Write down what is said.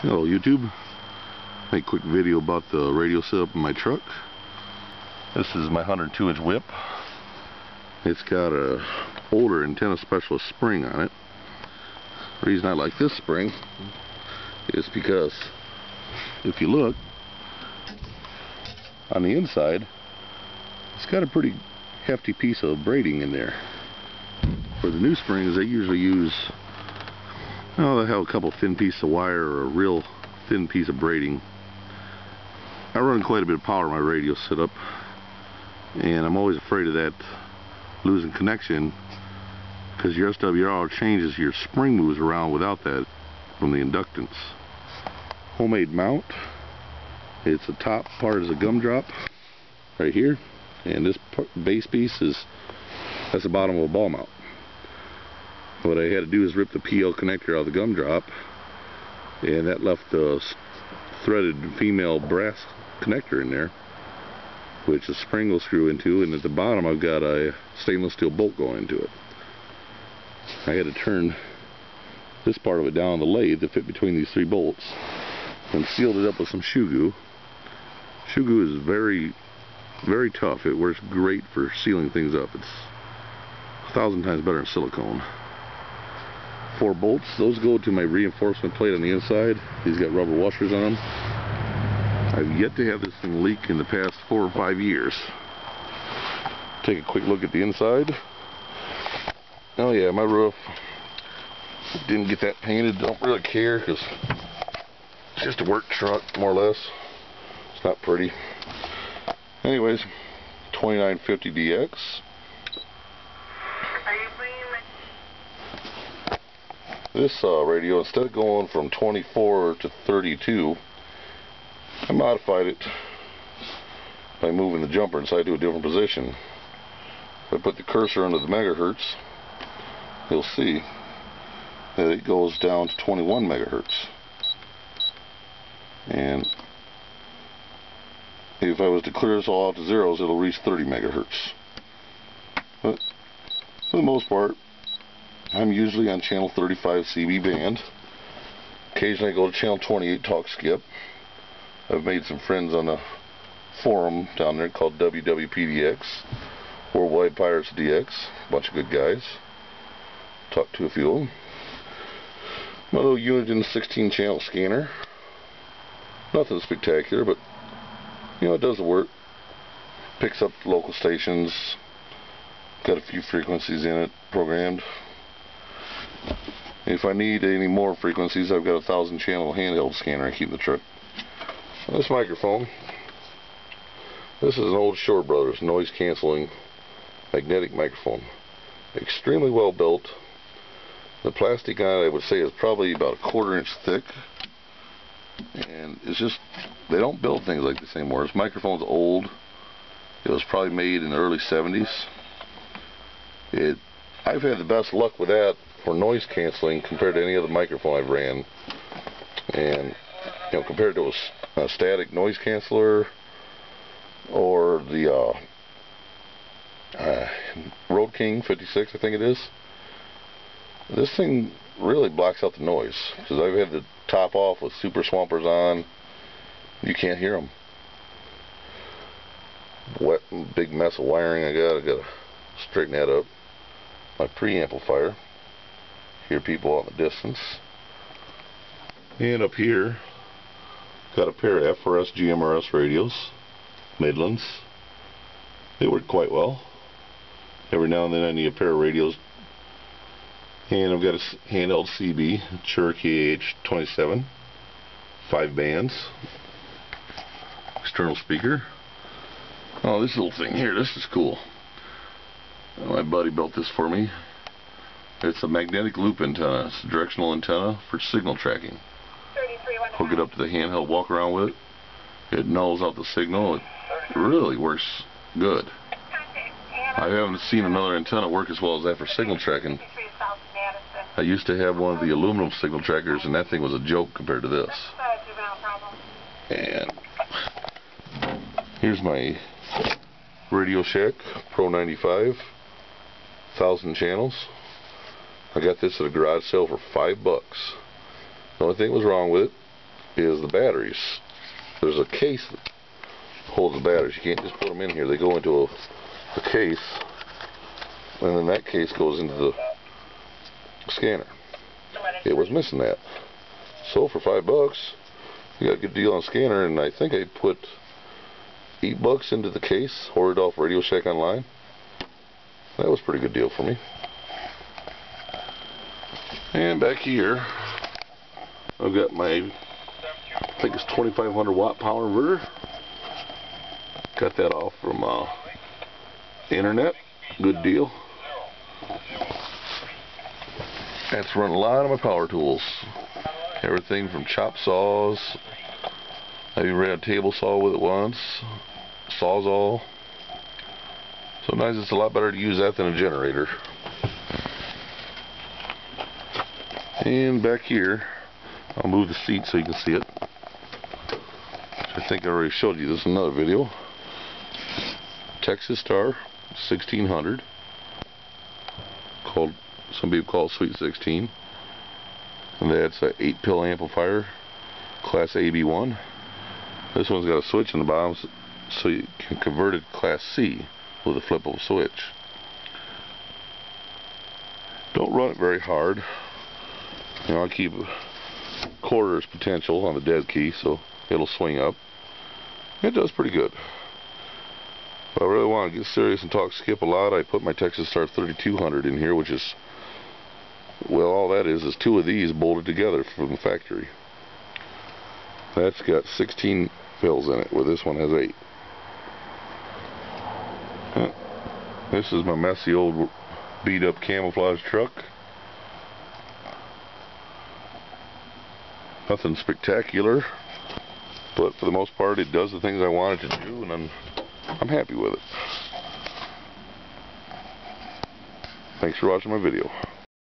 Hello YouTube. Make a quick video about the radio setup in my truck. This is my 102-inch whip. It's got a older antenna specialist spring on it. The reason I like this spring is because if you look on the inside, it's got a pretty hefty piece of braiding in there. For the new springs, they usually use, oh, they have a couple thin pieces of wire or a real thin piece of braiding. I run quite a bit of power in my radio setup, and I'm always afraid of that losing connection, because your SWR changes, your spring moves around without that from the inductance. Homemade mount. It's the top part is a gumdrop right here, and this base piece that's the bottom of a ball mount. What I had to do is rip the PL connector out of the gumdrop, and that left the threaded female brass connector in there, which the spring will screw into, and at the bottom I've got a stainless steel bolt going into it. I had to turn this part of it down on the lathe to fit between these three bolts, and sealed it up with some shoe glue. Shoe glue is very, very tough. It works great for sealing things up. It's 1,000 times better than silicone. 4 bolts, those go to my reinforcement plate on the inside. These got rubber washers on them. I've yet to have this thing leak in the past 4 or 5 years. Take a quick look at the inside. Oh yeah, my roof didn't get that painted. Don't really care, because it's just a work truck, more or less. It's not pretty. Anyways, 2950DX. This radio, instead of going from 24 to 32, I modified it by moving the jumper inside to a different position. If I put the cursor under the megahertz, you'll see that it goes down to 21 megahertz. And if I was to clear this all out to zeros, it'll reach 30 megahertz. But for the most part, I'm usually on channel 35 CB band. Occasionally I go to channel 28 talk skip. I've made some friends on a forum down there called WWPDX, Worldwide Pirates DX. A bunch of good guys. Talked to a few of them. My little Uniden 16 channel scanner. Nothing spectacular, but you know, it does the work. Picks up local stations. Got a few frequencies in it programmed. If I need any more frequencies, I've got a 1,000 channel handheld scanner I keep in the truck. This microphone, this is an old Shore Brothers noise cancelling magnetic microphone. Extremely well built. The plastic on it, I would say, is probably about 1/4 inch thick. And it's just, they don't build things like this anymore. This microphone's old. It was probably made in the early 70s. I've had the best luck with that for noise canceling compared to any other microphone I've ran. And you know, compared to a static noise canceller or the Road King 56, I think it is, this thing really blocks out the noise, because I've had the top off with super swampers on. You can't hear them. Wet, big mess of wiring I got to straighten that up. My preamplifier, hear people out in the distance. And up here, got a pair of FRS GMRS radios, Midlands. They work quite well. Every now and then I need a pair of radios. And I've got a handheld CB, Cherokee AH27, 5 bands, external speaker. Oh, this little thing here, this is cool. My buddy built this for me. It's a magnetic loop antenna. It's a directional antenna for signal tracking. Hook it up to the handheld, walk around with it. It nulls out the signal. It really works good. I haven't seen another antenna work as well as that for signal tracking. I used to have one of the aluminum signal trackers, and that thing was a joke compared to this. And here's my Radio Shack Pro 95, 1,000 channels. I got this at a garage sale for $5. The only thing that was wrong with it, is the batteries. There's a case that holds the batteries. You can't just put them in here. They go into a case, and then that case goes into the scanner. It was missing that. So for $5, you got a good deal on scanner, and I think I put $8 into the case, ordered off Radio Shack online. That was a pretty good deal for me. And back here, I've got my, I think it's 2500 watt power inverter. Got that off from the internet. Good deal. That's run a lot of my power tools. Everything from chop saws. I even ran a table saw with it once. Sawzall. Sometimes it's a lot better to use that than a generator. And back here, I'll move the seat so you can see it. I think I already showed you this in another video. Texas Star 1600, called, some people call it Sweet 16, and that's an 8-pill amplifier, class AB1. This one's got a switch in the bottom, so you can convert it to class C with a flip of a switch. Don't run it very hard. You know, I keep a quarter's potential on the dead key, so it'll swing up. It does pretty good. If I really want to get serious and talk skip a lot, I put my Texas Star 3200 in here, which is, well, all that is 2 of these bolted together from the factory. That's got 16 pills in it, where this one has 8. This is my messy old beat up camouflage truck. Nothing spectacular, but for the most part it does the things I want it to do, and I'm happy with it. Thanks for watching my video.